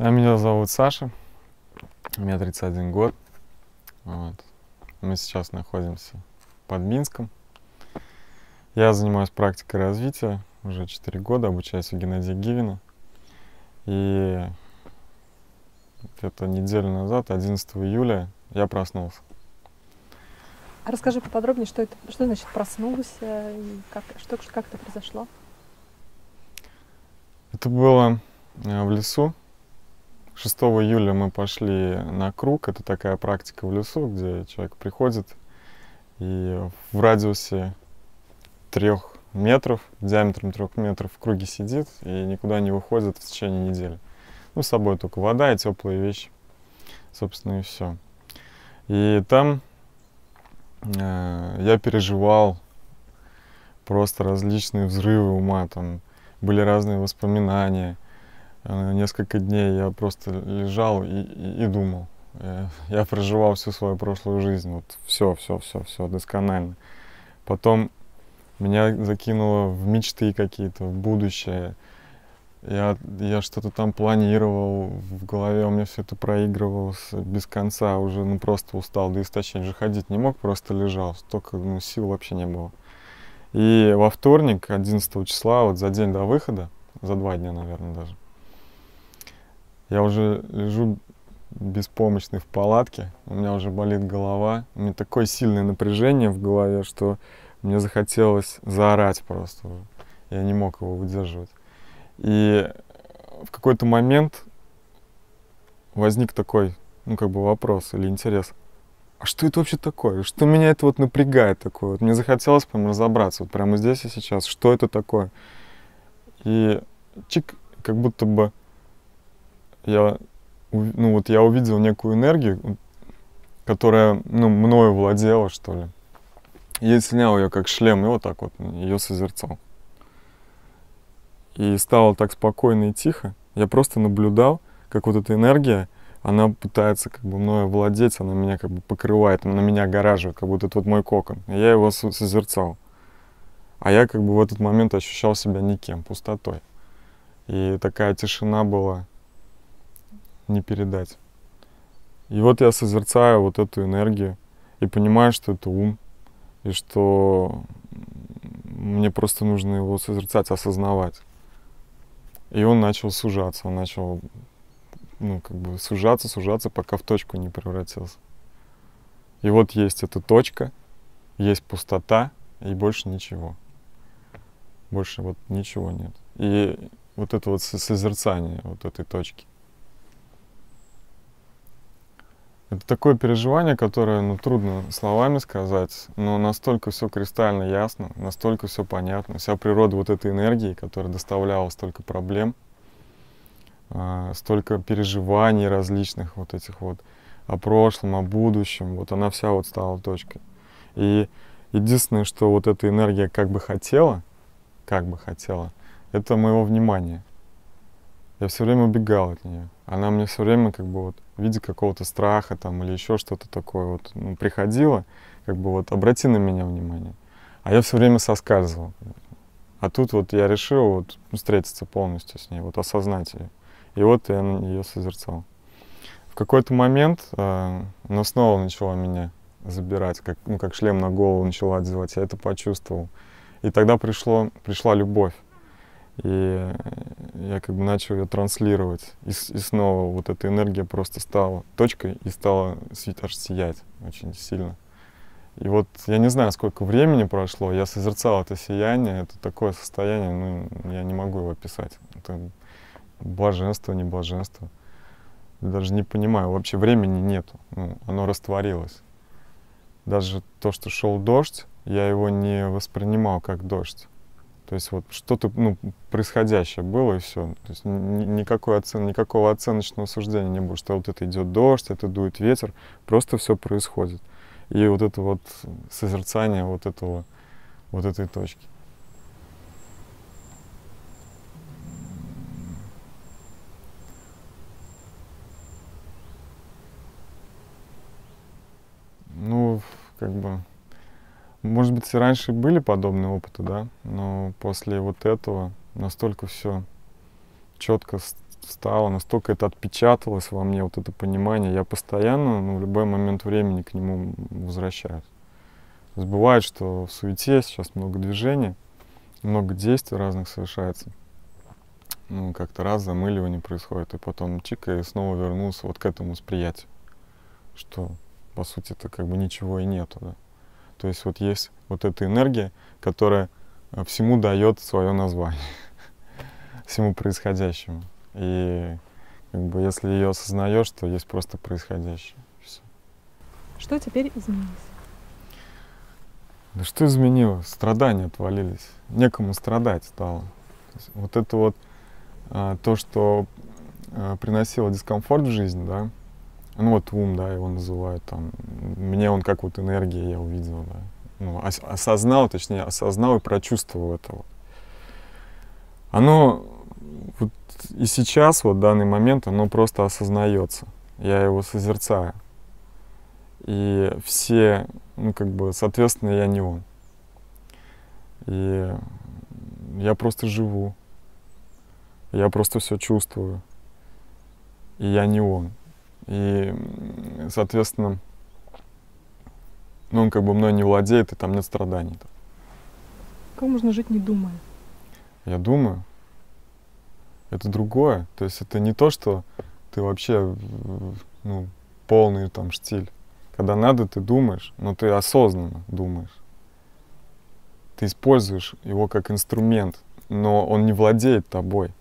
Меня зовут Саша, мне 31 год. Вот. Мы сейчас находимся под Минском. Я занимаюсь практикой развития уже 4 года, обучаюсь у Геннадия Гивина. И где-то неделю назад, 11 июля, я проснулся. А расскажи поподробнее, что значит проснулся, и как это произошло? Это было в лесу. 6 июля мы пошли на круг. Это такая практика в лесу, где человек приходит и в радиусе 3 метров, диаметром 3 метров в круге сидит и никуда не выходит в течение недели. Ну, с собой только вода и теплые вещи. Собственно, и все. И там я переживал просто различные взрывы ума. Там были разные воспоминания. Несколько дней я просто лежал и думал. Я проживал всю свою прошлую жизнь. Вот все досконально. Потом меня закинуло в мечты какие-то, в будущее. Я что-то там планировал, в голове у меня все это проигрывалось без конца, уже просто устал до истощения, уже ходить не мог, просто лежал, столько сил вообще не было. И во вторник, 11 числа, вот за день до выхода, за 2 дня, наверное, даже, я уже лежу беспомощный в палатке, у меня уже болит голова, у меня такое сильное напряжение в голове, что мне захотелось заорать просто, я не мог его выдерживать. И в какой-то момент возник такой, вопрос или интерес. А что это вообще такое? Что меня это вот напрягает такое? Вот мне захотелось прям разобраться, вот прямо здесь и сейчас, что это такое? И чик, как будто бы я увидел некую энергию, которая, мною владела, что ли. Я снял ее как шлем и вот так вот ее созерцал. И стало так спокойно и тихо. Я просто наблюдал, как вот эта энергия, она пытается мною владеть, она меня покрывает, она меня огораживает, как будто это вот мой кокон. И я его созерцал. А я в этот момент ощущал себя никем, пустотой. И такая тишина была, не передать. И вот я созерцаю вот эту энергию и понимаю, что это ум, и что мне просто нужно его созерцать, осознавать. И он начал сужаться, он начал, сужаться, пока в точку не превратился. И вот есть эта точка, есть пустота, и больше ничего. Больше вот ничего нет. И вот это вот созерцание вот этой точки. Это такое переживание, которое, трудно словами сказать, но настолько все кристально ясно, настолько все понятно. Вся природа вот этой энергии, которая доставляла столько проблем, столько переживаний различных вот этих вот о прошлом, о будущем, вот она вся вот стала точкой. И единственное, что вот эта энергия как бы хотела, это моего внимания. Я все время убегал от нее. Она мне все время в виде какого-то страха там или еще что-то такое приходила, обрати на меня внимание. А я все время соскальзывал. А тут вот я решил встретиться полностью с ней, осознать ее. И вот я ее созерцал. В какой-то момент она снова начала меня забирать, как шлем на голову начала одевать. Я это почувствовал. И тогда пришла любовь. И я начал ее транслировать. И снова вот эта энергия просто стала точкой и стала аж сиять очень сильно. И вот я не знаю, сколько времени прошло, я созерцал это сияние, это такое состояние, я не могу его описать. Это блаженство, не блаженство. Даже не понимаю, вообще времени нету, оно растворилось. Даже то, что шел дождь, я его не воспринимал как дождь. То есть вот что-то происходящее было, и все. То есть никакого оценочного суждения не было, что вот это идет дождь, это дует ветер, просто все происходит. И вот это вот созерцание вот этой точки. Может быть, и раньше были подобные опыты, да, но после вот этого настолько все четко стало, настолько это отпечаталось во мне, вот это понимание, я постоянно, ну, в любой момент времени к нему возвращаюсь. То есть бывает, что в суете сейчас много движения, много действий разных совершается. Ну, как-то раз замыливание происходит, и потом чик, и снова вернулся вот к этому восприятию, что, по сути, это как бы ничего и нету, да. То есть вот есть вот эта энергия, которая всему дает свое название, всему происходящему. И как бы если ее осознаешь, то есть просто происходящее. Всё. Что теперь изменилось? Да что изменилось? Страдания отвалились. Некому страдать стало. То есть вот это вот то, что приносило дискомфорт в жизнь, да, ну вот ум, да, его называют там, мне он как вот энергия, я увидел, да, ну, осознал и прочувствовал это вот. Оно вот и сейчас, вот в данный момент, оно просто осознается, я его созерцаю. И все, ну как бы, соответственно, я не он. И я просто живу, я просто все чувствую, и я не он. И, соответственно, ну, он как бы мной не владеет, и там нет страданий. Как можно жить, не думая? Я думаю, это другое. То есть это не то, что ты вообще, ну, полный там штиль. Когда надо, ты думаешь, но ты осознанно думаешь. Ты используешь его как инструмент, но он не владеет тобой.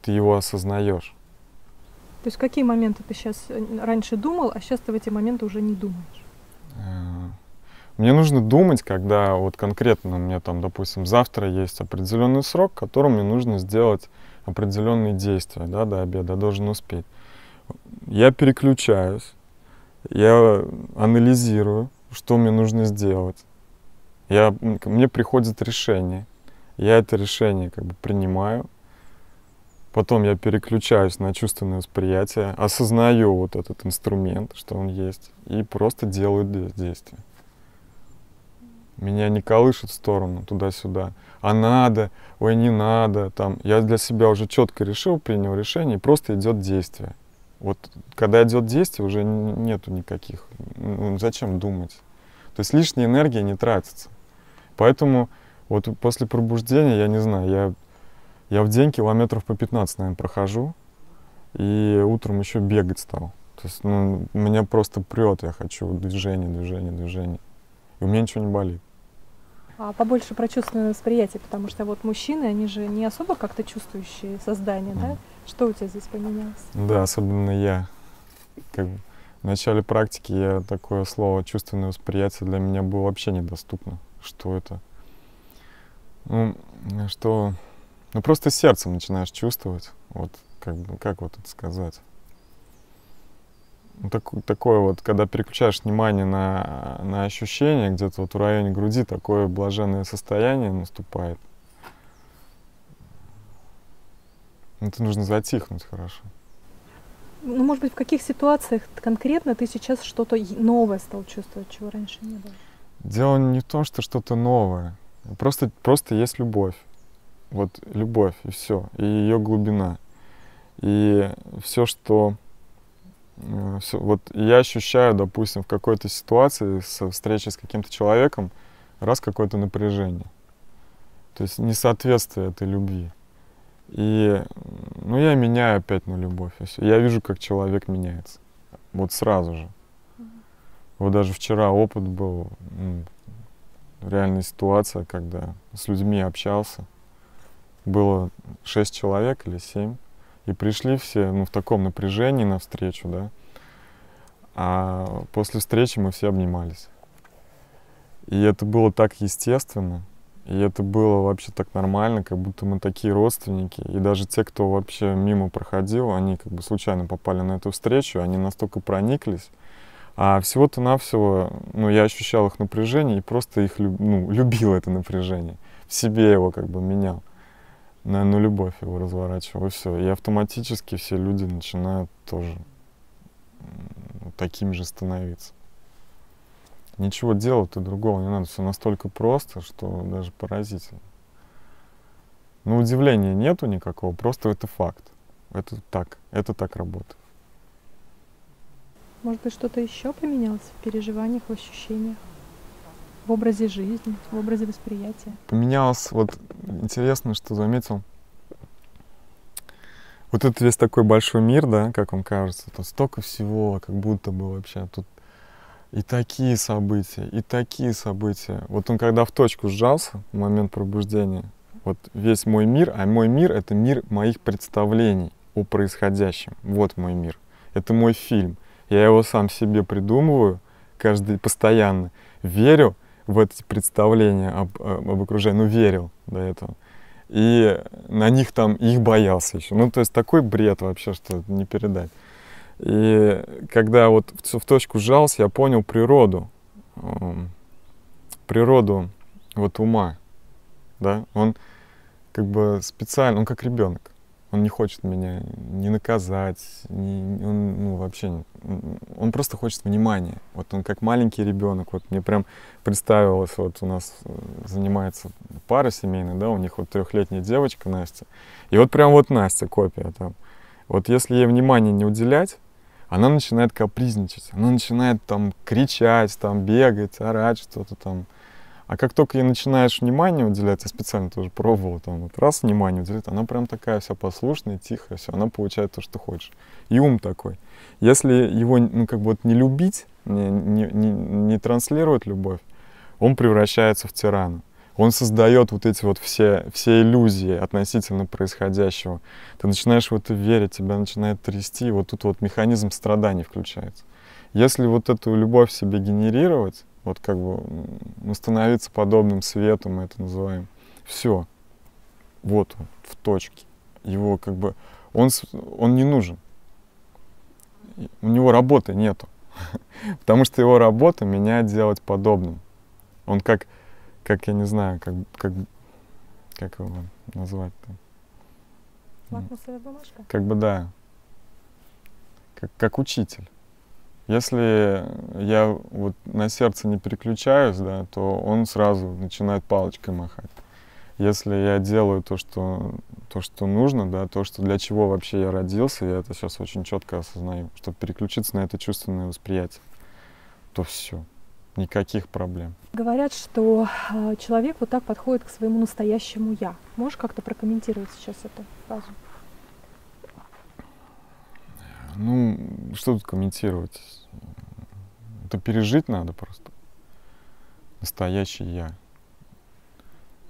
Ты его осознаешь. То есть в какие моменты ты сейчас раньше думал, а сейчас ты в эти моменты уже не думаешь? Мне нужно думать, когда вот конкретно у меня там, допустим, завтра есть определенный срок, в котором мне нужно сделать определенные действия, да, до обеда, я должен успеть. Я переключаюсь, я анализирую, что мне нужно сделать. Мне приходит решение, я это решение как бы принимаю, потом я переключаюсь на чувственное восприятие, осознаю вот этот инструмент, что он есть, и просто делаю действия. Меня не колышет в сторону, туда-сюда. А надо, ой, не надо. Там. Я для себя уже четко решил, принял решение, и просто идет действие. Вот когда идет действие, уже нету никаких. Ну, зачем думать? То есть лишняя энергия не тратится. Поэтому вот после пробуждения, я не знаю, я в день километров по 15, наверное, прохожу, и утром еще бегать стал. То есть ну, меня просто прет, я хочу движение. И у меня ничего не болит. А побольше про чувственное восприятие, потому что вот мужчины, они же не особо как-то чувствующие создания, да? Что у тебя здесь поменялось? Да, особенно я. Как бы в начале практики такое слово «чувственное восприятие» для меня было вообще недоступно. Что это? Ну, просто сердцем начинаешь чувствовать. Вот, как вот это сказать? Такое вот, когда переключаешь внимание на ощущения, где-то вот в районе груди такое блаженное состояние наступает. Это нужно затихнуть хорошо. Ну, может быть, в каких ситуациях конкретно ты сейчас что-то новое стал чувствовать, чего раньше не было? Дело не в том, что что-то новое. Просто есть любовь. Вот любовь, и все. И ее глубина. И все, что... Вот я ощущаю, допустим, в какой-то ситуации со встречей с каким-то человеком раз какое-то напряжение. То есть несоответствие этой любви. И ну, я меняю опять на любовь. И всё. Я вижу, как человек меняется. Вот сразу же. Вот даже вчера опыт был, реальная ситуация, когда с людьми общался. Было 6 человек или 7. И пришли все в таком напряжении навстречу, да. А после встречи мы все обнимались. И это было так естественно. И это было вообще так нормально, как будто мы такие родственники. И даже те, кто вообще мимо проходил, они как бы случайно попали на эту встречу, они настолько прониклись. А всего-то навсего, я ощущал их напряжение и просто их любил это напряжение. В себе его как бы менял. На любовь его разворачивал, и все. И автоматически все люди начинают тоже такими же становиться. Ничего делать-то другого не надо. Все настолько просто, что даже поразительно. Но удивления нету никакого, просто это факт. Это так работает. Может быть, что-то еще поменялось в переживаниях, в ощущениях, в образе жизни, в образе восприятия? Поменялось, вот интересно, что заметил. Вот это весь такой большой мир, да, как вам кажется, тут столько всего, как будто бы вообще тут и такие события, и такие события. Вот он когда в точку сжался, в момент пробуждения, вот весь мой мир, а мой мир — это мир моих представлений о происходящем. Вот мой мир. Это мой фильм. Я его сам себе придумываю, постоянно. Верю в эти представления об окружении, ну верил до этого. И на них там, их боялся еще. Ну то есть такой бред вообще, что не передать. И когда вот в точку сжался, я понял природу вот ума, да, он как бы специально, он как ребенок, он не хочет меня не наказать, он вообще, он просто хочет внимания, вот он как маленький ребенок, вот мне прям представилось, вот у нас занимается пара семейная, да, у них вот 3-летняя девочка Настя, и вот прям вот Настя копия там, вот если ей внимания не уделять, она начинает капризничать, она начинает там кричать, там бегать, орать что-то там. А как только ей начинаешь внимание уделять, я специально тоже пробовал, там вот раз внимание уделять, она прям такая вся послушная, тихая, все, она получает то, что хочешь. И ум такой. Если его, ну, как бы вот не любить, не транслировать любовь, он превращается в тирана. Он создает вот эти вот все иллюзии относительно происходящего. Ты начинаешь в это верить, тебя начинает трясти, и вот тут вот механизм страданий включается. Если вот эту любовь в себе генерировать, вот как бы становиться подобным свету, мы это называем, все, вот он, в точке. Его как бы, он не нужен. У него работы нету. Потому что его работа меня делать подобным. Он как я не знаю, как его назвать-то? Лакмусовая бумажка? Как бы да. Как учитель. Если я вот на сердце не переключаюсь, да, то он сразу начинает палочкой махать. Если я делаю то, что нужно, да, то, что для чего вообще я родился, я это сейчас очень четко осознаю, чтобы переключиться на это чувственное восприятие, то все. Никаких проблем. Говорят, что человек вот так подходит к своему настоящему «я». Можешь как-то прокомментировать сейчас эту фразу? Ну, что тут комментировать? Это пережить надо просто. Настоящий «я».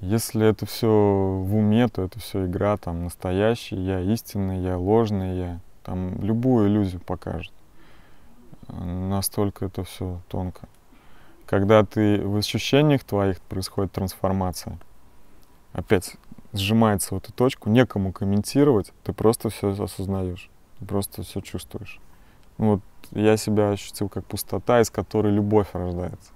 Если это все в уме, то это все игра, там, настоящий «я», истинный «я», ложный «я». Там любую иллюзию покажет. Настолько это все тонко. Когда ты в ощущениях твоих происходит трансформация, опять сжимается в эту точку, некому комментировать, ты просто все осознаешь, ты просто все чувствуешь. Ну, вот я себя ощутил как пустота, из которой любовь рождается.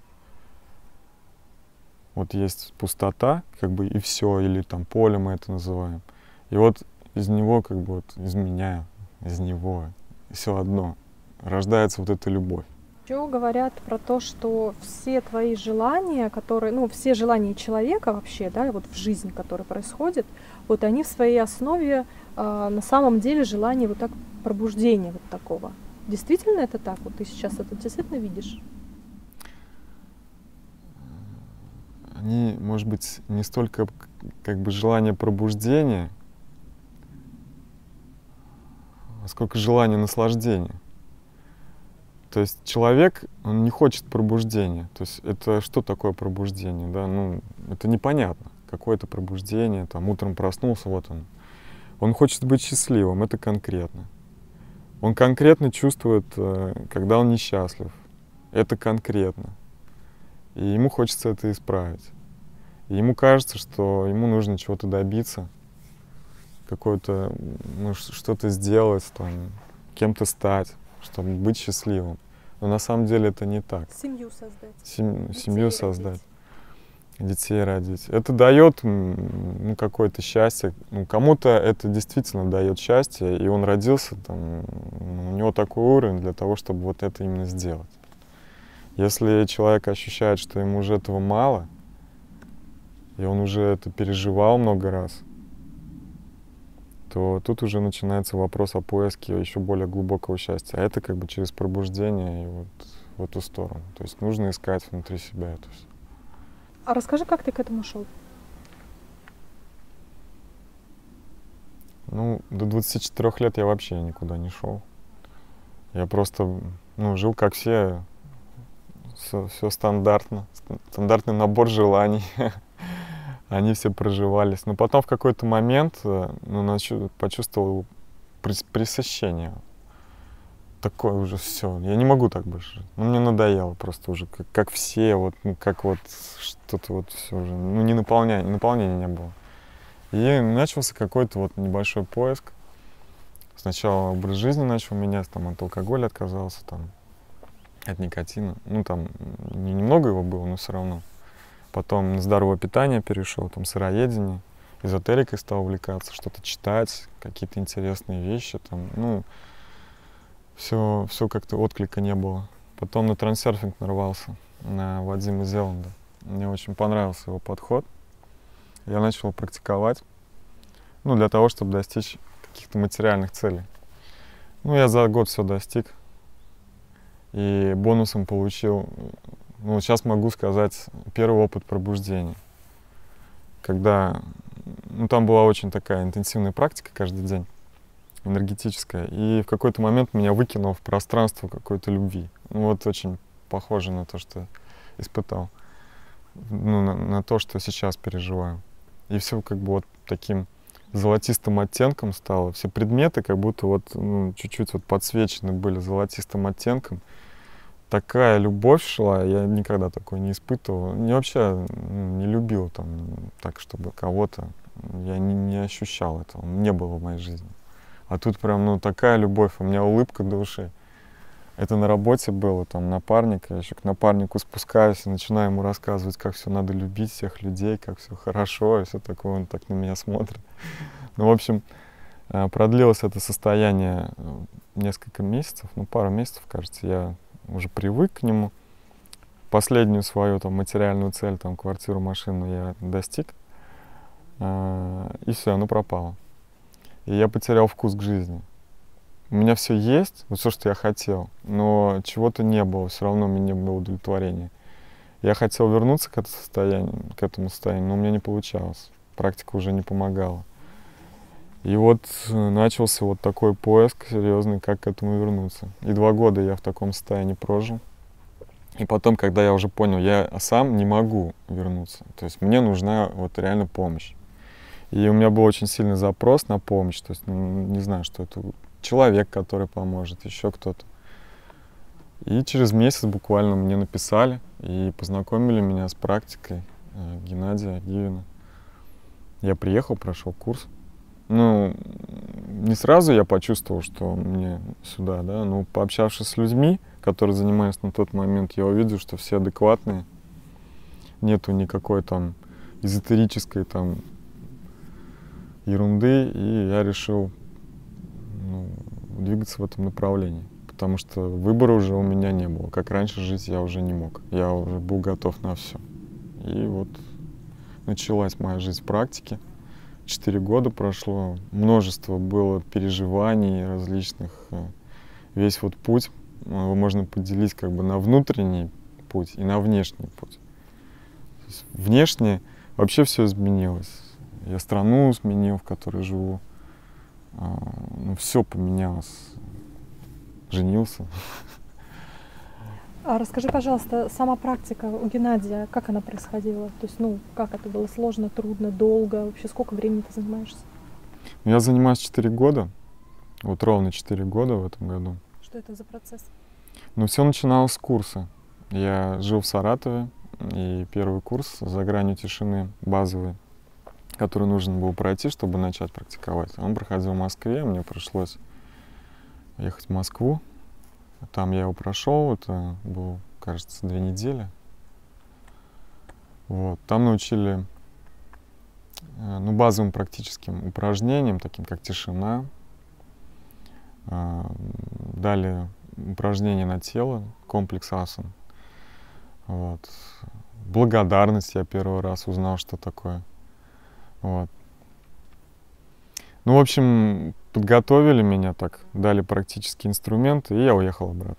Вот есть пустота, как бы и все, или там поле мы это называем. И вот из него, как бы вот из меня, из него, все одно, рождается вот эта любовь. Еще говорят про то, что все твои желания, которые, ну, все желания человека вообще, да, вот в жизни, которая происходит, вот они в своей основе на самом деле желание вот так пробуждения вот такого. Действительно это так? Вот ты сейчас это действительно видишь? Они, может быть, не столько как бы желание пробуждения, а сколько желание наслаждения. То есть человек, он не хочет пробуждения. То есть это что такое пробуждение? Да? Ну, это непонятно. Какое это пробуждение, там утром проснулся, вот он. Он хочет быть счастливым, это конкретно. Он конкретно чувствует, когда он несчастлив. Это конкретно. И ему хочется это исправить. И ему кажется, что ему нужно чего-то добиться, какое-то, ну, что-то сделать, там, кем-то стать, чтобы быть счастливым. Но на самом деле это не так. Семью создать. Семью создать. Детей родить. Это дает ну, какое-то счастье. Ну, кому-то это действительно дает счастье, и он родился, там, у него такой уровень для того, чтобы вот это именно сделать. Если человек ощущает, что ему уже этого мало, и он уже это переживал много раз, то тут уже начинается вопрос о поиске еще более глубокого счастья. А это как бы через пробуждение и вот в эту сторону. То есть нужно искать внутри себя это все. А расскажи, как ты к этому шел? Ну, до 24 лет я вообще никуда не шел. Я просто, ну, жил как все, все стандартно, стандартный набор желаний. Они все проживались. Но потом в какой-то момент ну, почувствовал пресыщение. Такое уже все. Я не могу так больше жить. Ну, мне надоело просто уже, как все, вот, ну, как вот что-то вот все уже. Ну, наполнения не было. И начался какой-то вот небольшой поиск. Сначала образ жизни начал менять, там, от алкоголя отказался, там, от никотина. Ну, там, немного его было, но все равно. Потом на здоровое питание перешел, там, сыроедение. Эзотерикой стал увлекаться, что-то читать, какие-то интересные вещи, там, ну, все как-то отклика не было. Потом на трансерфинг нарвался, на Вадима Зеланда. Мне очень понравился его подход. Я начал практиковать, ну, для того, чтобы достичь каких-то материальных целей. Ну, я за год все достиг. И бонусом получил, ну, сейчас могу сказать, первый опыт пробуждения. Когда, ну, там была очень такая интенсивная практика каждый день, энергетическая. И в какой-то момент меня выкинуло в пространство какой-то любви. Ну, вот очень похоже на то, что испытал. Ну, на то, что сейчас переживаю. И все как бы вот таким золотистым оттенком стало. Все предметы как будто вот, ну, чуть-чуть вот подсвечены были золотистым оттенком. Такая любовь шла, я никогда такой не испытывал. Я вообще, ну, не любил там так, чтобы кого-то, я не ощущал этого, не было в моей жизни. А тут прям, ну, такая любовь, у меня улыбка души. Это на работе было, там, напарник, я еще к напарнику спускаюсь и начинаю ему рассказывать, как все надо любить, всех людей, как все хорошо, и все такое, он так на меня смотрит. Ну, в общем, продлилось это состояние несколько месяцев, ну, пару месяцев, кажется, я уже привык к нему. Последнюю свою там материальную цель, там, квартиру, машину я достиг, и все, оно пропало. И я потерял вкус к жизни. У меня все есть, вот все, что я хотел, но чего-то не было, все равно у меня не было удовлетворения. Я хотел вернуться к этому состоянию, но у меня не получалось. Практика уже не помогала. И вот начался вот такой поиск серьезный, как к этому вернуться. И 2 года я в таком состоянии прожил. И потом, когда я уже понял, я сам не могу вернуться. То есть мне нужна вот реально помощь. И у меня был очень сильный запрос на помощь. То есть, ну, не знаю, что это человек, который поможет, еще кто-то. И через месяц буквально мне написали и познакомили меня с практикой Геннадия Гивина. Я приехал, прошел курс. Ну, не сразу я почувствовал, что мне сюда, да, но пообщавшись с людьми, которые занимались на тот момент, я увидел, что все адекватные, нету никакой там эзотерической там ерунды, и я решил, ну, двигаться в этом направлении, потому что выбора уже у меня не было. Как раньше жить я уже не мог, я уже был готов на все. И вот началась моя жизнь в практике. 4 года прошло, множество было переживаний различных. Весь вот путь его можно поделить как бы на внутренний путь и на внешний путь. То есть внешне вообще все изменилось. Я страну сменил, в которой живу. Ну, все поменялось. Женился. А расскажи, пожалуйста, сама практика у Геннадия, как она происходила? То есть, ну, как это было сложно, трудно, долго? Вообще, сколько времени ты занимаешься? Я занимаюсь 4 года. Вот ровно 4 года в этом году. Что это за процесс? Ну, все начиналось с курса. Я жил в Саратове, и первый курс «За гранью тишины» базовый, который нужно было пройти, чтобы начать практиковать. Он проходил в Москве, мне пришлось ехать в Москву. Там я его прошел, это было, кажется, 2 недели. Вот. Там научили, ну, базовым практическим упражнениям, таким как тишина. Дали упражнения на тело, комплекс асан. Вот. Благодарность я первый раз узнал, что такое. Вот. Ну, в общем, подготовили меня так, дали практические инструменты, и я уехал обратно.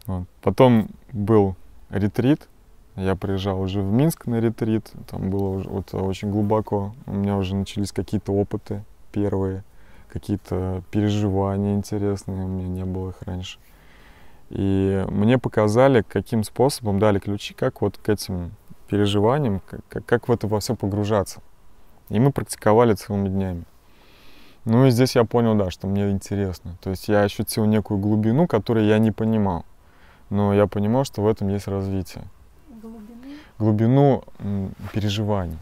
Вот. Потом был ретрит. Я приезжал уже в Минск на ретрит. Там было уже вот очень глубоко. У меня уже начались какие-то опыты первые, какие-то переживания интересные. У меня не было их раньше. И мне показали, каким способом дали ключи, как вот к этим переживаниям, как в это во все погружаться. И мы практиковали целыми днями. Ну и здесь я понял, да, что мне интересно. То есть я ощутил некую глубину, которую я не понимал. Но я понимал, что в этом есть развитие. Глубину переживаний.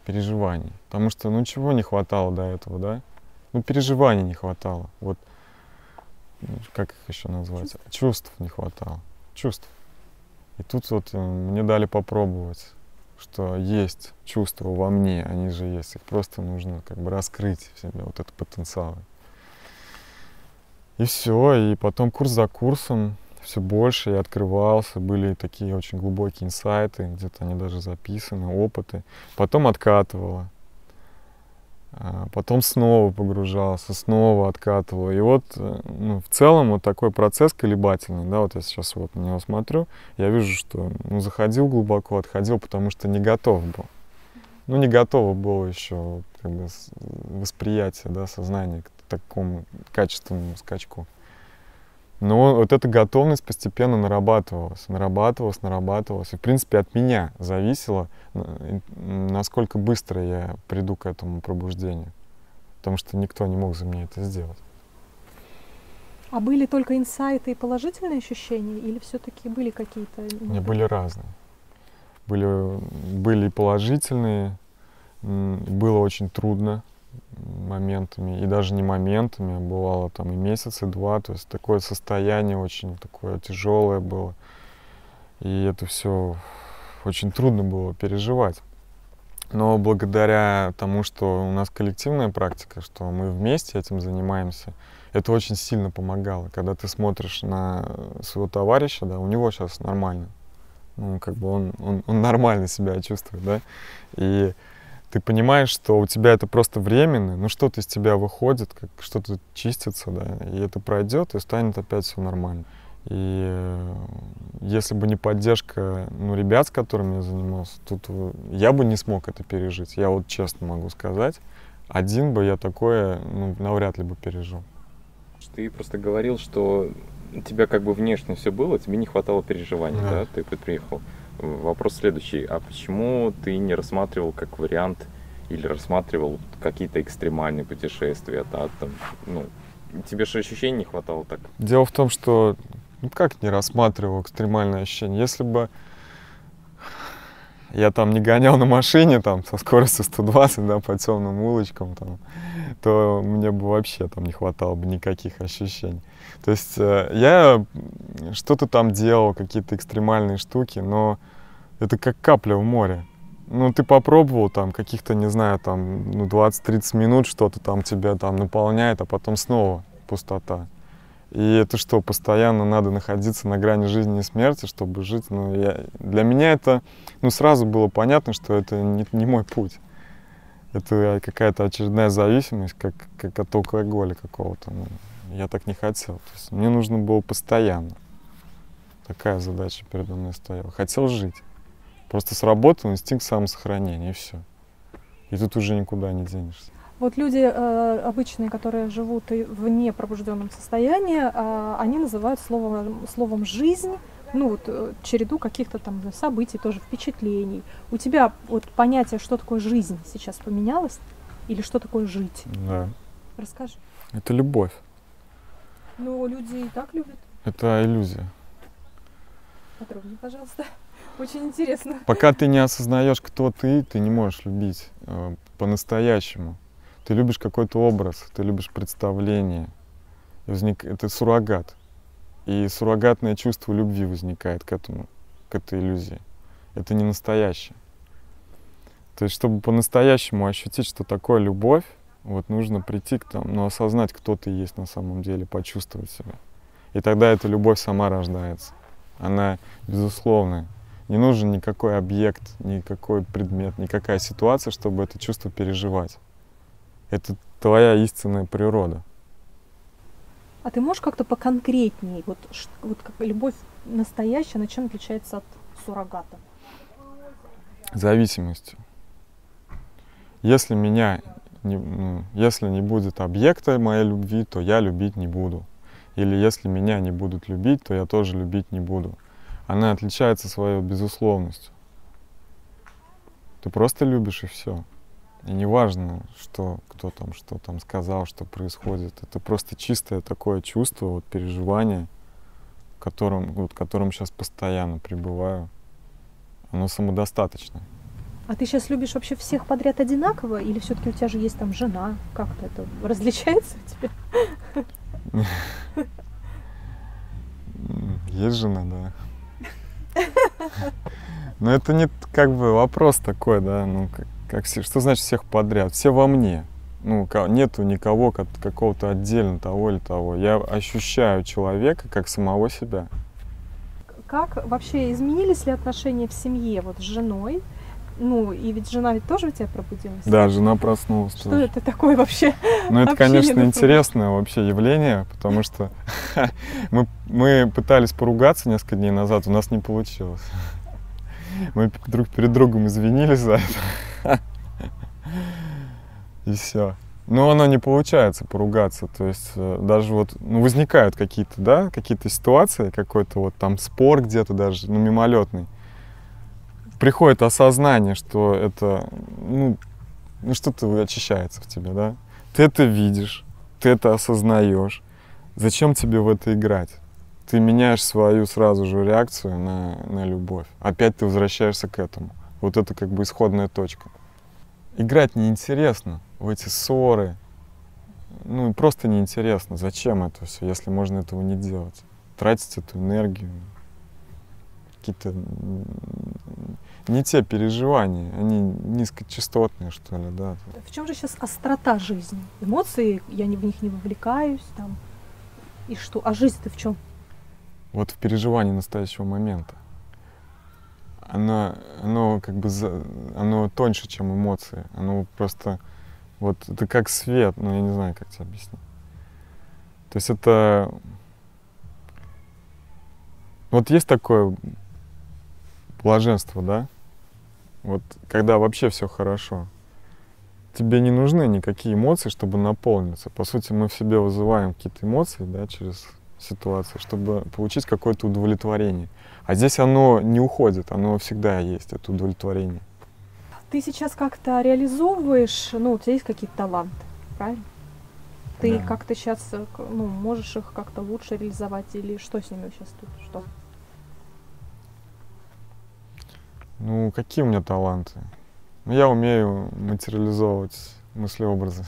Переживаний. Потому что, ну, чего не хватало до этого, да? Ну, переживаний не хватало. Вот, как их еще назвать? Чувств не хватало. Чувств. И тут вот мне дали попробовать, что есть чувства во мне, они же есть. Их просто нужно как бы раскрыть в себе, вот этот потенциал. И все. И потом курс за курсом все больше я открывался, были такие очень глубокие инсайты, где-то они даже записаны, опыты. Потом откатывало, потом снова погружался, снова откатывал. И вот ну, в целом вот такой процесс колебательный, да, вот я сейчас вот на него смотрю, я вижу, что ну, заходил глубоко, отходил, потому что не готов был. Ну, не готово было еще как бы, восприятие, да, сознания к такому качественному скачку. Но вот эта готовность постепенно нарабатывалась. И, в принципе, от меня зависело, насколько быстро я приду к этому пробуждению. Потому что никто не мог за меня это сделать. А были только инсайты и положительные ощущения? Или все-таки были какие-то... Они были разные. Были и положительные, было очень трудно моментами, и даже не моментами, бывало там и месяц, и два, то есть такое состояние очень такое тяжелое было, и это все очень трудно было переживать. Но благодаря тому, что у нас коллективная практика, что мы вместе этим занимаемся, это очень сильно помогало. Когда ты смотришь на своего товарища, да, у него сейчас нормально, ну, как бы он нормально себя чувствует, да, и ты понимаешь, что у тебя это просто временно, ну что-то из тебя выходит, как что-то чистится, да, и это пройдет, и станет опять все нормально. И если бы не поддержка, ну, ребят, с которыми я занимался, тут я бы не смог это пережить. Я вот честно могу сказать, один бы я такое, ну, навряд ли бы пережил. Ты просто говорил, что у тебя как бы внешне все было, тебе не хватало переживаний, да, ты приехал. Вопрос следующий. А почему ты не рассматривал как вариант или рассматривал какие-то экстремальные путешествия? Да, там, ну, тебе же ощущений не хватало так? Дело в том, что ну как не рассматривал экстремальное ощущение? Если бы я там не гонял на машине там, со скоростью 120, да, по темным улочкам, там, то мне бы вообще там не хватало бы никаких ощущений. То есть я что-то там делал, какие-то экстремальные штуки, но это как капля в море. Ну, ты попробовал там каких-то, не знаю, там, ну, 20-30 минут что-то там тебя там наполняет, а потом снова пустота. И это что, постоянно надо находиться на грани жизни и смерти, чтобы жить? Ну, для меня это, ну, сразу было понятно, что это не мой путь. Это какая-то очередная зависимость, как от алкоголя какого-то. Ну, я так не хотел. То есть мне нужно было постоянно. Такая задача передо мной стояла. Хотел жить. Просто сработал инстинкт самосохранения, и все. И тут уже никуда не денешься. Вот люди обычные, которые живут в непробужденном состоянии, они называют словом «жизнь», ну вот череду каких-то там событий, тоже впечатлений. У тебя вот понятие, что такое жизнь, сейчас поменялось? Или что такое жить? Да. Расскажи. Это любовь. Ну, люди и так любят. Это иллюзия. Подробнее, пожалуйста. Очень интересно. Пока ты не осознаешь, кто ты не можешь любить по-настоящему. Ты любишь какой-то образ, ты любишь представление. Это суррогат. И суррогатное чувство любви возникает к этой иллюзии. Это не настоящее. То есть, чтобы по-настоящему ощутить, что такое любовь, вот нужно прийти к тому, ну, осознать, кто ты есть на самом деле, почувствовать себя. И тогда эта любовь сама рождается. Она безусловная. Не нужен никакой объект, никакой предмет, никакая ситуация, чтобы это чувство переживать. Это твоя истинная природа. А ты можешь как-то поконкретнее, вот как любовь настоящая, на чем отличается от суррогата? Зависимостью. Если если не будет объекта моей любви, то я любить не буду. Или если меня не будут любить, то я тоже любить не буду. Она отличается своей безусловностью. Ты просто любишь, и все. И не важно, что что там сказал, что происходит. Это просто чистое такое чувство, вот, переживание, в котором сейчас постоянно пребываю. Оно самодостаточно. А ты сейчас любишь вообще всех подряд одинаково? Или все-таки у тебя же есть там жена? Как-то это различается у тебя? Есть жена, да. Но это не как бы вопрос такой, да, что значит всех подряд? Все во мне. Нету никого, какого-то отдельно того или того. Я ощущаю человека как самого себя. Как вообще изменились ли отношения в семье вот с женой? И ведь жена ведь тоже у тебя пробудилась? Да, жена проснулась. Что это такое вообще? Это, конечно, интересное вообще явление, потому что мы пытались поругаться несколько дней назад, у нас не получилось. Мы друг перед другом извинились за это. И все. Но оно не получается поругаться. То есть даже возникают какие-то ситуации, какой-то вот там спор где-то даже, мимолетный. Приходит осознание, что это, что-то очищается в тебе, да? Ты это видишь, ты это осознаешь. Зачем тебе в это играть? Ты меняешь свою сразу же реакцию на любовь. Опять ты возвращаешься к этому. Вот это как бы исходная точка. Играть неинтересно в эти ссоры. Просто неинтересно. Зачем это все, если можно этого не делать? Тратить эту энергию. Какие-то не те переживания, они низкочастотные, что ли, да. В чем же сейчас острота жизни? Эмоции, я в них не вовлекаюсь, там. И что? А жизнь-то в чем? Вот в переживании настоящего момента. Оно оно тоньше, чем эмоции. Оно просто, это как свет, я не знаю, как тебе объяснить. То есть это, есть такое блаженство, да? Когда вообще все хорошо. Тебе не нужны никакие эмоции, чтобы наполниться. По сути, мы в себе вызываем какие-то эмоции, да, через ситуации, чтобы получить какое-то удовлетворение. А здесь оно не уходит, оно всегда есть, это удовлетворение. Ты сейчас как-то реализовываешь, у тебя есть какие-то таланты, правильно? Ты как-то сейчас, можешь их как-то лучше реализовать, или что с ними сейчас тут? Что? Какие у меня таланты? Я умею материализовывать мысли-образы.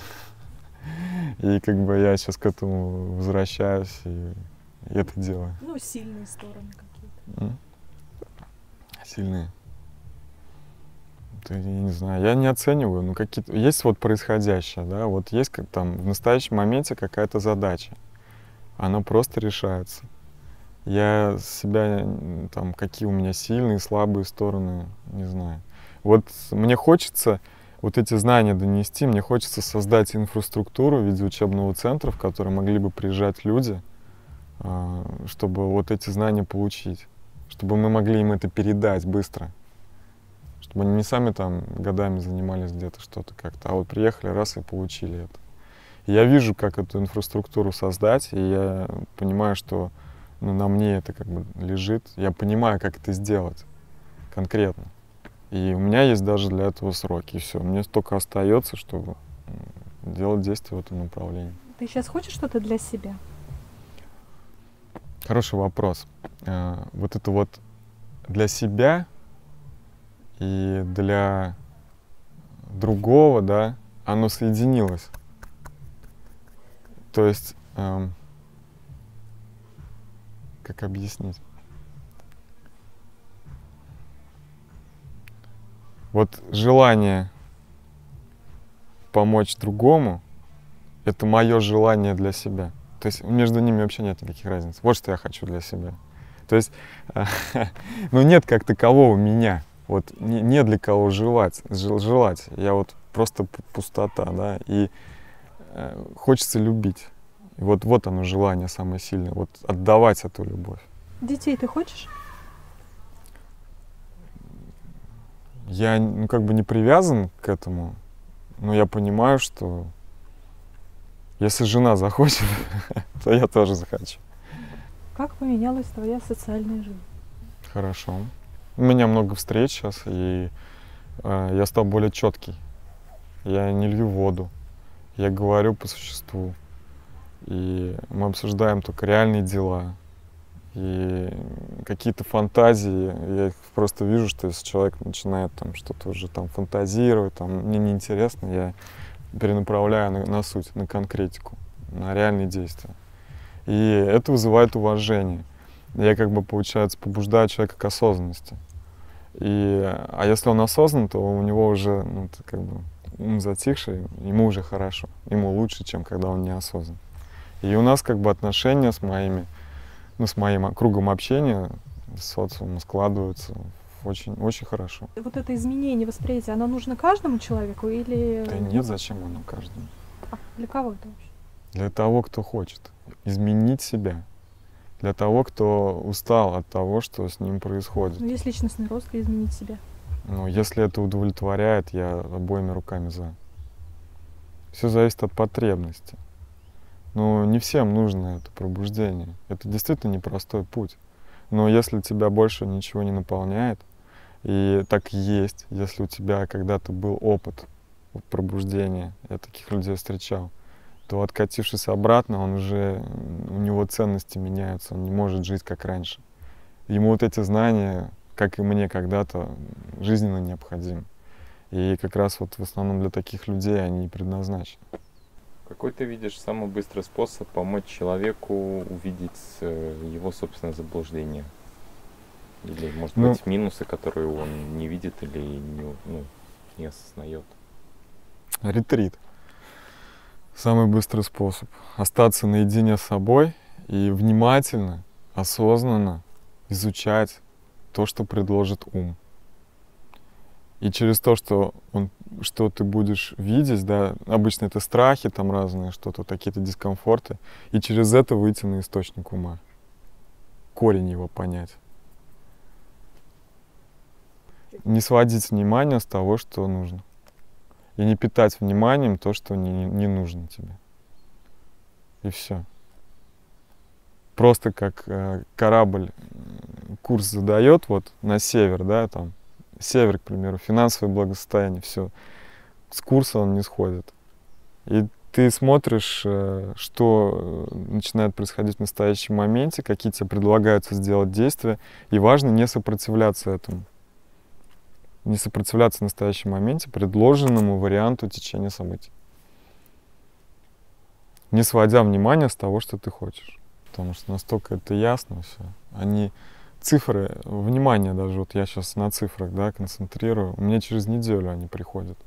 И я сейчас к этому возвращаюсь и это делаю. Сильные стороны какие-то. Сильные. Я не знаю, я не оцениваю, какие-то есть происходящее, да, есть в настоящем моменте какая-то задача. Она просто решается. Я себя, какие у меня сильные, слабые стороны, не знаю. Мне хочется эти знания донести, мне хочется создать инфраструктуру в виде учебного центра, в который могли бы приезжать люди, чтобы эти знания получить, чтобы мы могли им это передать быстро, чтобы они не сами годами занимались где-то что-то как-то, а приехали раз и получили это. И я вижу, как эту инфраструктуру создать, и я понимаю, что на мне это лежит. Я понимаю, как это сделать конкретно. И у меня есть даже для этого сроки. И все. Мне только остается, чтобы делать действия в этом направлении. Ты сейчас хочешь что-то для себя? Хороший вопрос. Это для себя и для другого, да, оно соединилось. То есть, как объяснить? Желание помочь другому — это мое желание для себя. То есть между ними вообще нет никаких разниц. Вот что я хочу для себя. То есть, нет как такового меня. Не для кого желать. Я просто пустота, да. И хочется любить. И вот оно желание самое сильное, вот отдавать эту любовь. Детей ты хочешь? Я как бы не привязан к этому, но я понимаю, что если жена захочет, то я тоже захочу. Как поменялась твоя социальная жизнь? Хорошо. У меня много встреч сейчас, и я стал более четкий. Я не лью воду, я говорю по существу. И мы обсуждаем только реальные дела. И какие-то фантазии, я их просто вижу, что если человек начинает там что-то уже там фантазировать, там, мне неинтересно, я перенаправляю на суть, на конкретику, на реальные действия. И это вызывает уважение. Я как бы, получается, побуждаю человека к осознанности. А если он осознан, то у него уже как бы ум затихший, ему уже хорошо, ему лучше, чем когда он неосознан. И у нас как бы отношения с моим кругом общения, с социумом складываются очень, очень хорошо. Вот это изменение восприятия, оно нужно каждому человеку или... Да нет, зачем оно каждому? А для кого это вообще? Для того, кто хочет изменить себя. Для того, кто устал от того, что с ним происходит. Ну, есть личностный рост и изменить себя. Но если это удовлетворяет, я обоими руками за. Все зависит от потребности. Но не всем нужно это пробуждение. Это действительно непростой путь. Но если тебя больше ничего не наполняет, и так и есть, если у тебя когда-то был опыт пробуждения, я таких людей встречал, то откатившись обратно, у него ценности меняются, он не может жить как раньше. Ему вот эти знания, как и мне когда-то, жизненно необходимы. И как раз вот в основном для таких людей они и предназначены. Какой ты видишь самый быстрый способ помочь человеку увидеть его собственное заблуждение? Или, может быть, минусы, которые он не видит или не осознает? Ретрит. Самый быстрый способ. Остаться наедине с собой и внимательно, осознанно изучать то, что предложит ум. И через то, что ты будешь видеть, да, обычно это страхи там разные, что-то, какие-то дискомфорты, и через это выйти на источник ума, корень его понять. Не сводить внимание с того, что нужно. И не питать вниманием то, что не нужно тебе. И все. Просто как корабль курс задает вот на север, да, там, север, к примеру, финансовое благосостояние, все. С курса он не сходит. И ты смотришь, что начинает происходить в настоящем моменте, какие тебе предлагаются сделать действия, и важно не сопротивляться этому. Не сопротивляться в настоящем моменте предложенному варианту течения событий. Не сводя внимания с того, что ты хочешь. Потому что настолько это ясно все. Цифры, внимание даже, вот я сейчас на цифрах, да, концентрирую, у меня через неделю они приходят.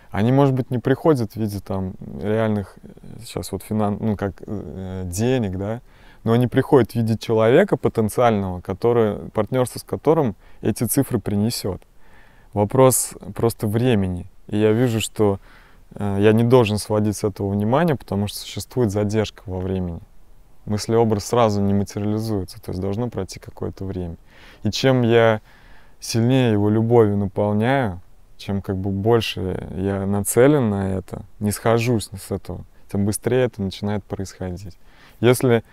Они, может быть, не приходят в виде там реальных, сейчас вот денег, да, но они приходят в виде человека потенциального, партнерство с которым эти цифры принесет. Вопрос просто времени. И я вижу, что я не должен сводить с этого внимания, потому что существует задержка во времени. Мыслеобраз сразу не материализуется, то есть должно пройти какое-то время. И чем я сильнее его любовью наполняю, чем как бы больше я нацелен на это, не схожусь с этого, тем быстрее это начинает происходить. Если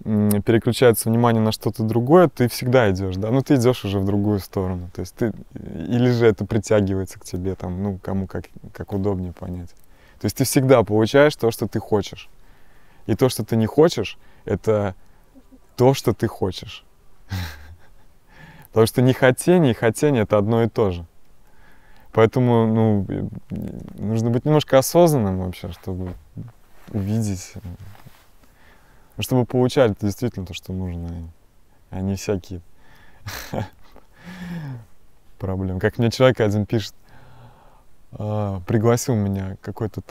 переключается внимание на что-то другое, ты всегда идешь, да, ты идешь уже в другую сторону, то есть или же это притягивается к тебе, там, кому как удобнее понять. То есть ты всегда получаешь то, что ты хочешь. И то, что ты не хочешь, это то, что ты хочешь. Потому что нехотение и хотение — это одно и то же. Поэтому, нужно быть немножко осознанным вообще, чтобы увидеть, чтобы получать действительно то, что нужно, а не всякие проблемы. Как мне человек один пишет, пригласил меня какую-то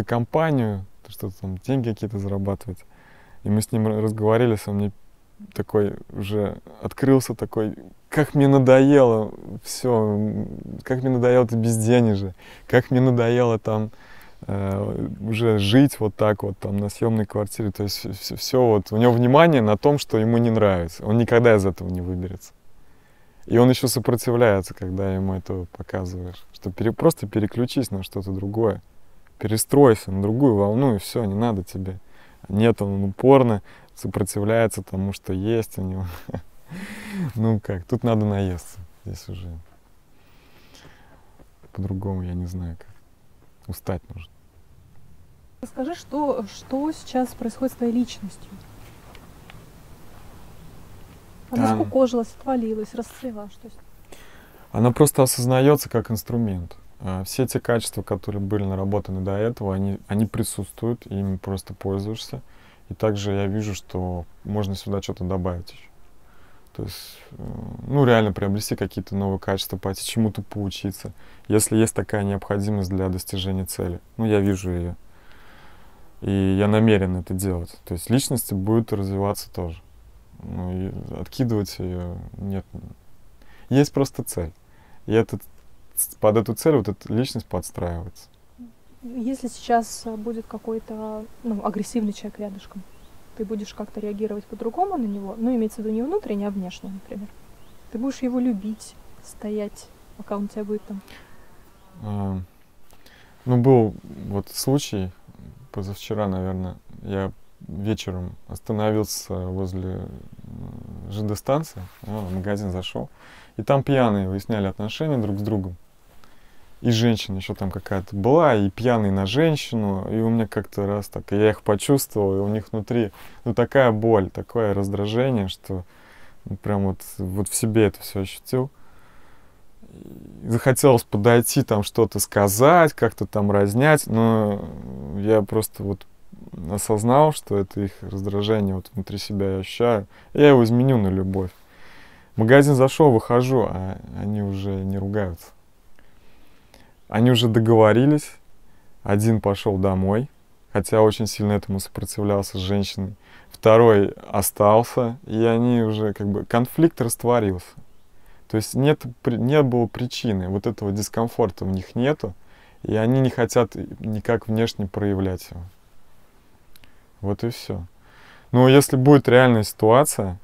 компанию, что-то там, деньги какие-то зарабатывать. И мы с ним разговаривали, он мне такой уже открылся, такой, как мне надоело все, как мне надоело это безденежье, как мне надоело там уже жить вот так вот там на съемной квартире. То есть все вот, у него внимание на том, что ему не нравится. Он никогда из этого не выберется. И он еще сопротивляется, когда ему это показываешь. Что просто переключись на что-то другое. Перестройся на другую волну, и все, не надо тебе. Нет, он упорно сопротивляется тому, что есть у него. Ну как, тут надо наесться. Здесь уже по-другому, я не знаю как. Устать нужно. Скажи, что сейчас происходит с твоей личностью? Она скукожилась, отвалилась, расцвела, что с ней? Она просто осознается как инструмент. Все те качества, которые были наработаны до этого, они присутствуют, ими просто пользуешься. И также я вижу, что можно сюда что-то добавить еще. То есть, ну, реально приобрести какие-то новые качества, пойти чему-то поучиться. Если есть такая необходимость для достижения цели. Ну, я вижу ее. И я намерен это делать. То есть личность будет развиваться тоже. Ну, и откидывать ее нет. Есть просто цель. И под эту цель вот эта личность подстраивается. Если сейчас будет какой-то агрессивный человек рядышком, ты будешь как-то реагировать по-другому на него, ну, имеется в виду не внутренне, а внешне, например. Ты будешь его любить, стоять, пока он у тебя будет там. Ну, был вот случай, позавчера, наверное, я вечером остановился возле ЖД-станции, в магазин зашел, и там пьяные выясняли отношения друг с другом. И женщина еще там какая-то была, и пьяный на женщину, и у меня как-то раз так, и я их почувствовал, и у них внутри, ну, такая боль, такое раздражение, что прям вот в себе это все ощутил. И захотелось подойти, там что-то сказать, как-то там разнять, но я просто вот осознал, что это их раздражение вот внутри себя я ощущаю, и я его изменю на любовь. В магазин зашел, выхожу, а они уже не ругаются. Они уже договорились, один пошел домой, хотя очень сильно этому сопротивлялся с женщиной. Второй остался, и они уже конфликт растворился. То есть не было причины, вот этого дискомфорта у них нету, и они не хотят никак внешне проявлять его. Вот и все. Но если будет реальная ситуация,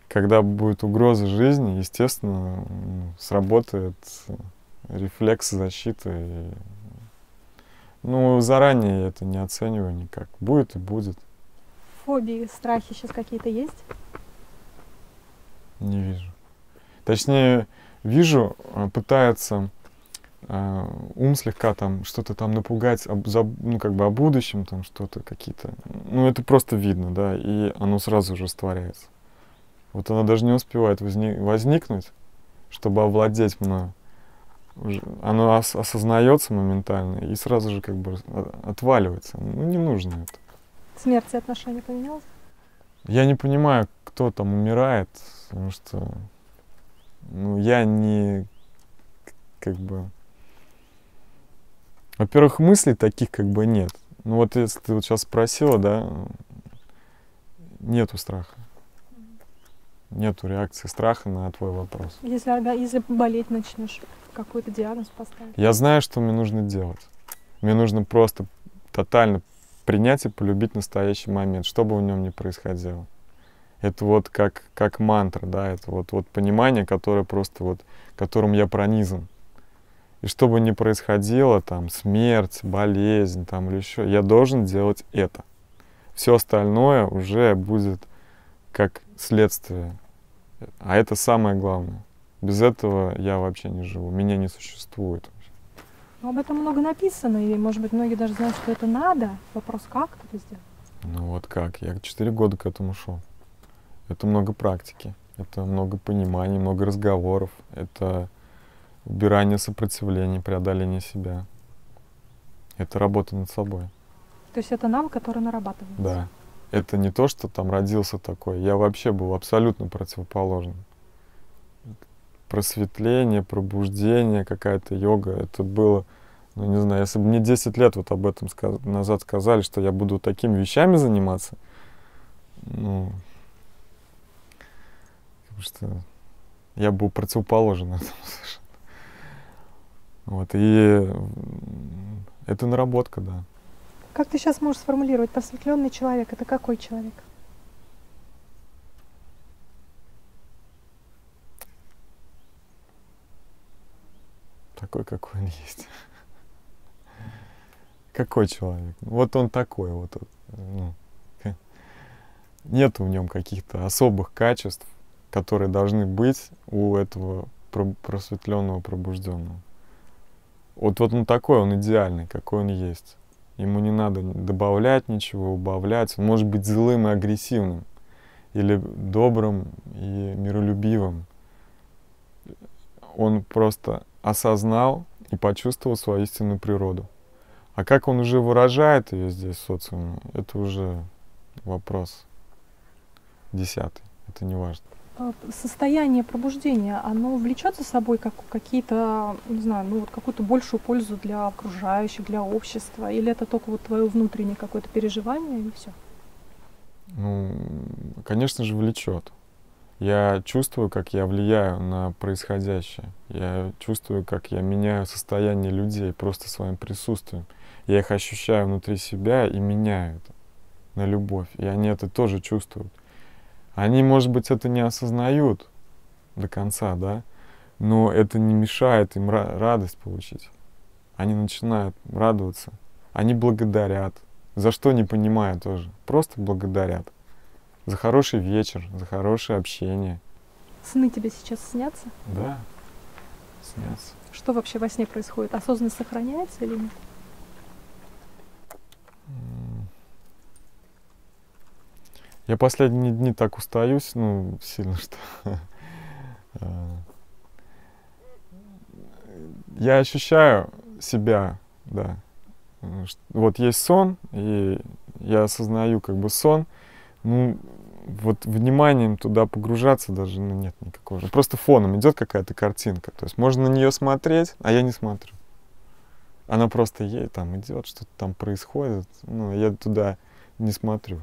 когда будет угроза жизни, естественно, сработает рефлекс защиты. Ну, заранее я это не оцениваю никак. Будет и будет. Фобии, страхи сейчас какие-то есть? Не вижу. Точнее, вижу, пытается ум слегка там что-то там напугать, о будущем, там что-то какие-то. Ну, это просто видно, да, и оно сразу же растворяется. Вот оно даже не успевает возникнуть, чтобы овладеть мною. Оно осознается моментально и сразу же отваливается. Ну, не нужно это. Смерть и отношения поменялось? Я не понимаю, кто там умирает, потому что я не Во-первых, мыслей таких нет. Ну вот если ты вот сейчас спросила, да, нету страха. Нету реакции страха на твой вопрос. Если болеть начнешь, какой-то диагноз поставить? Я знаю, что мне нужно делать. Мне нужно просто тотально принять и полюбить настоящий момент, что бы в нем ни происходило. Это вот как мантра, да, это вот понимание, которое просто которым я пронизан. И что бы ни происходило, там, смерть, болезнь, там, или еще, я должен делать это. Все остальное уже будет как следствие. А это самое главное. Без этого я вообще не живу, меня не существует. Ну, об этом много написано, и, может быть, многие даже знают, что это надо. Вопрос, как это сделать? Ну вот как, я 4 года к этому шел. Это много практики, это много пониманий, много разговоров, это убирание сопротивления, преодоление себя. Это работа над собой. То есть это навык, который нарабатывается? Да. Это не то, что там родился такой. Я вообще был абсолютно противоположным. Просветление, пробуждение, какая-то йога. Это было, ну не знаю, если бы мне 10 лет вот об этом назад сказали, что я буду такими вещами заниматься, ну, потому что я был противоположен этому совершенно. Вот, и это наработка, да. Как ты сейчас можешь сформулировать просветленный человек? Это какой человек? Такой, какой он есть. Какой человек? Вот он такой вот. Ну, нет в нем каких-то особых качеств, которые должны быть у этого просветленного, пробужденного. Вот он такой, он идеальный, какой он есть. Ему не надо добавлять ничего, убавлять. Он может быть злым и агрессивным, или добрым и миролюбивым. Он просто осознал и почувствовал свою истинную природу. А как он уже выражает ее здесь в социуме, это уже вопрос 10. Это не важно. Состояние пробуждения, оно влечет за собой какие-то, не знаю, ну вот какую-то большую пользу для окружающих, для общества, или это только вот твое внутреннее какое-то переживание и все? Ну, конечно же, влечет. Я чувствую, как я влияю на происходящее. Я чувствую, как я меняю состояние людей просто своим присутствием. Я их ощущаю внутри себя и меняю это на любовь. И они это тоже чувствуют. Они, может быть, это не осознают до конца, да, но это не мешает им радость получить. Они начинают радоваться, они благодарят, за что не понимая тоже, просто благодарят. За хороший вечер, за хорошее общение. Сны тебе сейчас снятся? Да, снятся. Что вообще во сне происходит? Осознанность сохраняется или нет? Я последние дни так устаюсь, ну, сильно, что я ощущаю себя, да. Вот есть сон, и я осознаю как бы сон, ну, вот вниманием туда погружаться даже, ну, нет никакого. Просто фоном идет какая-то картинка, то есть можно на нее смотреть, а я не смотрю. Она просто ей там идет, что-то там происходит, ну, я туда не смотрю.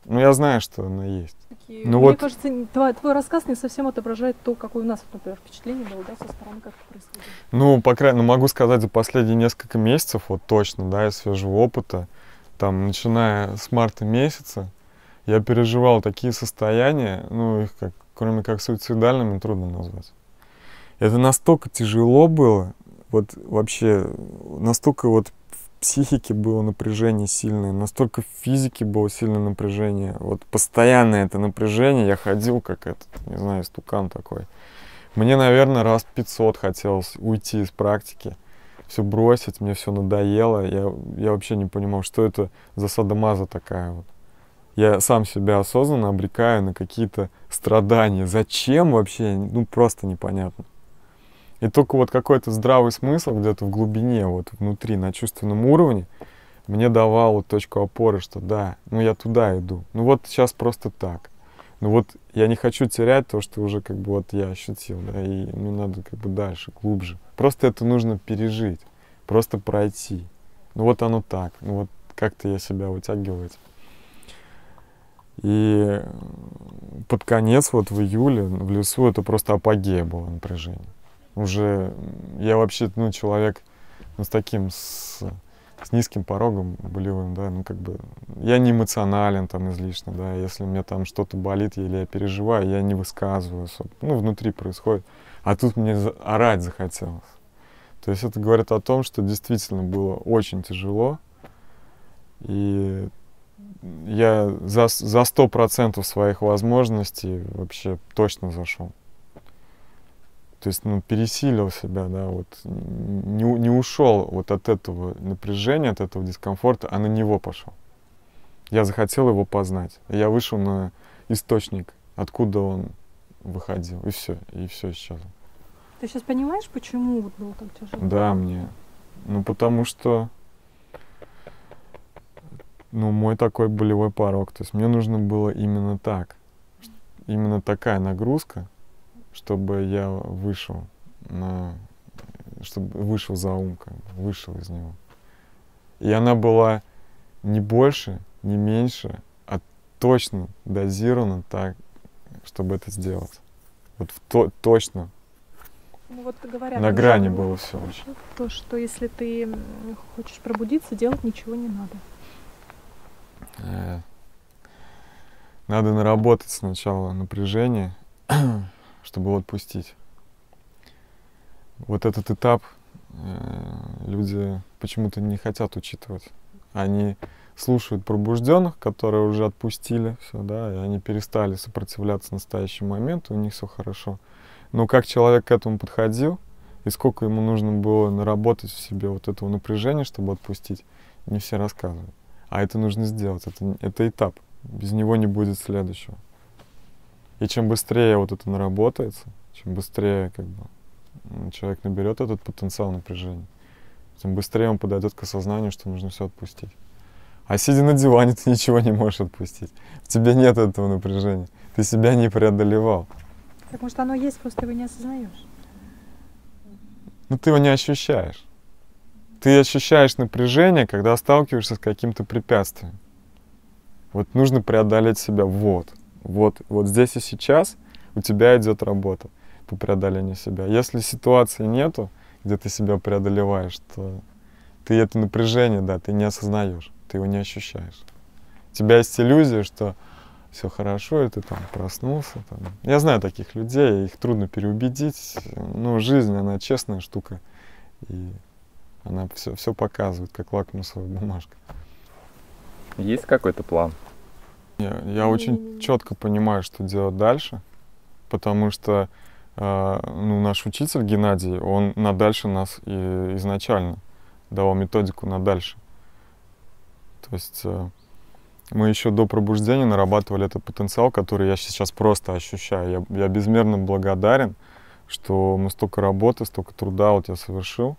Ну, я знаю, что она есть. Ну, мне кажется, твой рассказ не совсем отображает то, какое у нас, например, впечатление было, да, со стороны, как это происходит. Ну, по крайней мере, могу сказать, за последние несколько месяцев, вот точно, да, из свежего опыта, там, начиная с марта месяца, я переживал такие состояния, ну, их как, кроме как суицидальными, трудно назвать. Это настолько тяжело было, вот вообще, настолько вот в психике было напряжение сильное, настолько в физике было сильное напряжение. Вот постоянное это напряжение, я ходил как этот, не знаю, стукан такой. Мне, наверное, раз 500 хотелось уйти из практики, все бросить, мне все надоело. Я вообще не понимал, что это за садомаза такая вот. Я сам себя осознанно обрекаю на какие-то страдания. Зачем вообще? Ну, просто непонятно. И только вот какой-то здравый смысл где-то в глубине, вот внутри, на чувственном уровне, мне давал вот точку опоры, что да, ну я туда иду. Ну вот сейчас просто так. Ну вот я не хочу терять то, что уже как бы вот я ощутил, да, и мне надо как бы дальше, глубже. Просто это нужно пережить, просто пройти. Ну вот оно так, ну вот как-то я себя вытягиваю этим. И под конец, вот в июле, в лесу, это просто апогея было напряжение. Уже я вообще, ну, человек, ну, с таким, с низким порогом болевым, да, ну, как бы, я не эмоционален там излишне, да, если у меня там что-то болит или я переживаю, я не высказываю особо, ну, внутри происходит, а тут мне орать захотелось. То есть это говорит о том, что действительно было очень тяжело, и я за 100% своих возможностей вообще точно зашел. То есть, ну, пересилил себя, да, вот, не ушел вот от этого напряжения, от этого дискомфорта, а на него пошел. Я захотел его познать. Я вышел на источник, откуда он выходил, и все исчезло. Ты сейчас понимаешь, почему вот было так тяжело? Да, мне. Ну, потому что, ну, мой такой болевой порог. То есть мне нужно было именно так. Именно такая нагрузка, чтобы я вышел чтобы вышел за ум, как бы, вышел из него. И она была не больше, не меньше, а точно дозирована так, чтобы это сделать. Вот точно. Ну вот говорят, на уже грани было все очень. то, что если ты хочешь пробудиться, делать ничего не надо. Надо наработать сначала напряжение, чтобы его отпустить. Вот этот этап люди почему-то не хотят учитывать. Они слушают пробужденных, которые уже отпустили все, да, и они перестали сопротивляться настоящему моменту, у них все хорошо. Но как человек к этому подходил, и сколько ему нужно было наработать в себе вот этого напряжения, чтобы отпустить, не все рассказывают. А это нужно сделать, это этап. Без него не будет следующего. И чем быстрее вот это наработается, чем быстрее как бы человек наберет этот потенциал напряжения, тем быстрее он подойдет к осознанию, что нужно все отпустить. А сидя на диване, ты ничего не можешь отпустить. В тебе нет этого напряжения. Ты себя не преодолевал. Так может оно есть, просто его не осознаешь. Но ты его не ощущаешь. Ты ощущаешь напряжение, когда сталкиваешься с каким-то препятствием. Вот нужно преодолеть себя. Вот здесь и сейчас у тебя идет работа по преодолению себя. Если ситуации нету, где ты себя преодолеваешь, то ты это напряжение, да, ты не осознаешь, ты его не ощущаешь. У тебя есть иллюзия, что все хорошо, и ты там проснулся. Там. Я знаю таких людей, их трудно переубедить. Но жизнь, она честная штука. И она все показывает, как лакмусовая бумажка. Есть какой-то план? Я очень четко понимаю, что делать дальше, потому что наш учитель Геннадий, он на дальше нас и изначально давал методику на дальше. То есть мы еще до пробуждения нарабатывали этот потенциал, который я сейчас просто ощущаю. Я безмерно благодарен, что мы столько работы, столько труда вот я совершил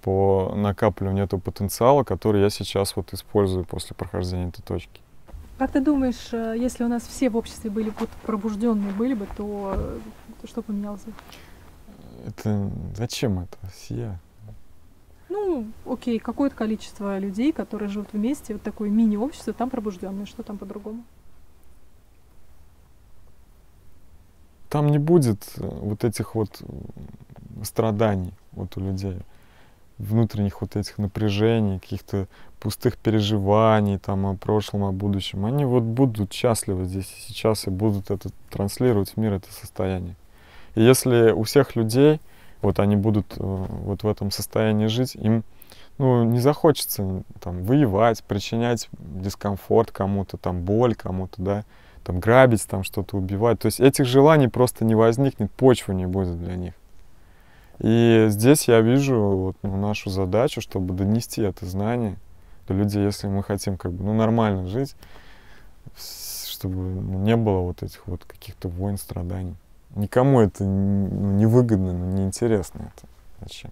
по накапливанию этого потенциала, который я сейчас вот использую после прохождения этой точки. Как ты думаешь, если у нас все в обществе были бы пробужденные, то что поменялось бы? Это зачем это? Все. Ну, окей, какое-то количество людей, которые живут вместе, вот такое мини-общество, там пробужденные, что там по-другому? Там не будет вот этих вот страданий вот у людей, внутренних вот этих напряжений, каких-то пустых переживаний там о прошлом, о будущем. Они вот будут счастливы здесь и сейчас и будут это транслировать в мир, это состояние. И если у всех людей вот они будут вот в этом состоянии жить, им не захочется там воевать, причинять дискомфорт кому-то, там боль кому-то, да, там грабить, там что-то убивать. То есть этих желаний просто не возникнет, почвы не будет для них. И здесь я вижу вот, нашу задачу, чтобы донести это знание до людей, если мы хотим как бы нормально жить, чтобы не было вот этих вот каких-то войн, страданий. Никому это не выгодно, не интересно это. Зачем?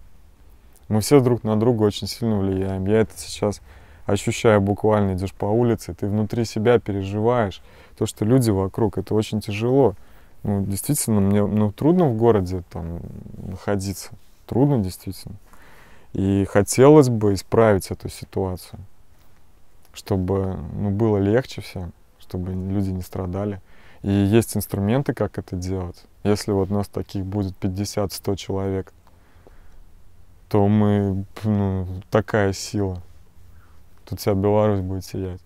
Мы все друг на друга очень сильно влияем. Я это сейчас ощущаю буквально, идешь по улице, ты внутри себя переживаешь. То, что люди вокруг, это очень тяжело. Действительно, мне трудно в городе там находиться. Трудно, действительно. И хотелось бы исправить эту ситуацию, чтобы было легче всем, чтобы люди не страдали. И есть инструменты, как это делать. Если вот нас таких будет 50-100 человек, то мы, такая сила. Тут вся Беларусь будет сиять.